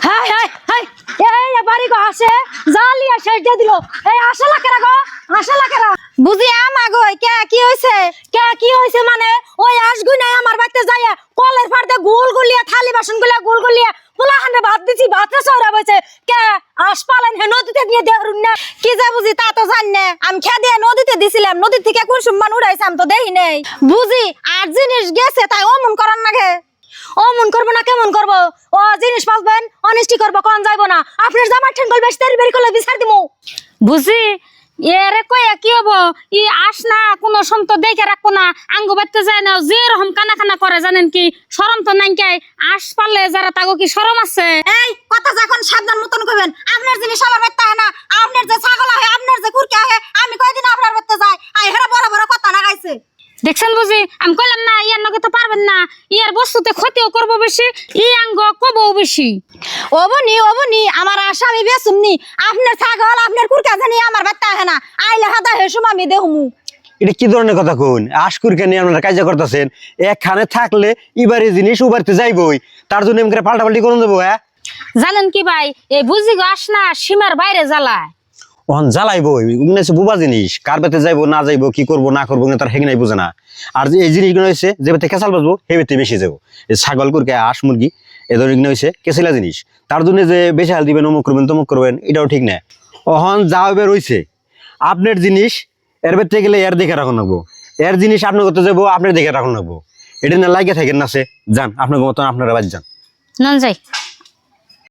High high high এই বাড়ি গো আসে জালিয়া শেষ দিয়ে দিল। এই আসলা কেরা গো, আসলা কেরা? বুঝি আমা গো কে কি হইছে? কে কি হইছে মানে ওই আসগুই নাই আমার বাড়িতে যাইয়া কলের ফাড়তে গোল গুলিয়া থালি বাসন গুলিয়া গোল গুলিয়া পোলাহানে ভাত দিছি, ভাতটা সরা বইছে। কে আস পালেন হে নদীতে দিয়ে দেহরুন না? কি যা বুঝি তা তো জানি না। আমি খেয়ে দিয়ে নদীতে দিছিলাম, নদী থেকে কোন সম্মান উড়াইছে আমি তো দেখি নাই। বুঝি আর জিনিস গেছে তাই অমন করার নাগে। ও মন করবো না কেমন করবো? ও জিনিস পালবেন অনিষ্টি করবো কোন যাইবো না। আপনার জামার ঠেন করবে তেরি বেরি করলে বিচার দিমু। বুঝি এরে কয়া কি হবো? ই আস না কোনো সন্ত দেখে রাখবো না, আঙ্গু বাড়তে যায় না, যে রকম কানা কানা করে জানেন কি? শরম তো নাই কে? আস পারলে যারা তাগো কি শরম আছে? এই কথা যখন সাবধান মতন কইবেন। আপনার জিনিস আমার বাড়তে হয় না, আপনার যে ছাগল হয়, আপনার যে কুরকে হয়, আমি কয়দিন আপনার বাড়তে যাই, আই হেরা বড় বড় কথা লাগাইছে। দেখছেন বুঝি আমি কইলাম না ইয়ার নগে তো পারবেন না, ইয়ার বস্তুতে ক্ষতিও করবো বেশি, ই আঙ্গ কবও বেশি। অবনি আমার আশা আমি বেসুমনি। আপনার ছাগল আপনার কুরকা জানি আমার বাড়তে হয় না, আইলে হাদা হেসুম আমি দেহমু। এটা কি ধরনের কথা কোন? আশকুরকে নিয়ে আপনারা কাজ করতেছেন, একখানে থাকলে ইবারে জিনিস উবারতে যাইবই, তার জন্য এমনি পাল্টাপাল্টি করে দেবো। হ্যাঁ জানেন কি ভাই, এই বুঝি গো আস না সীমার বাইরে জ্বালায়। ওখান জ্বালাইবই, মনে হচ্ছে বুবা জিনিস, কার বেতে যাইবো না যাইবো, কি করবো না করবো তার হেগে নাই বুঝে না। আর এই জিনিসগুলো হয়েছে যে বেতে কেঁচাল বাজবো সে বেতে বেশি যাবো। এই ছাগল কুরকে হাঁস মুরগি এ ধরনের হয়েছে কেঁচিলা জিনিস, তার জন্য যে বেশি হাল দিবেন, অমুক করবেন তমুক করবেন, এটাও ঠিক না। ওখান যা হবে রয়েছে আপনার জিনিস, এর বেতে গেলে এর দেখে রাখুন লাগবো, এর জিনিস আপনার করতে যাবো আপনার দেখে রাখুন লাগবো। এটা না লাগিয়ে থাকেন না সে যান আপনার মতন আপনারা বাদ যান। নন যাই।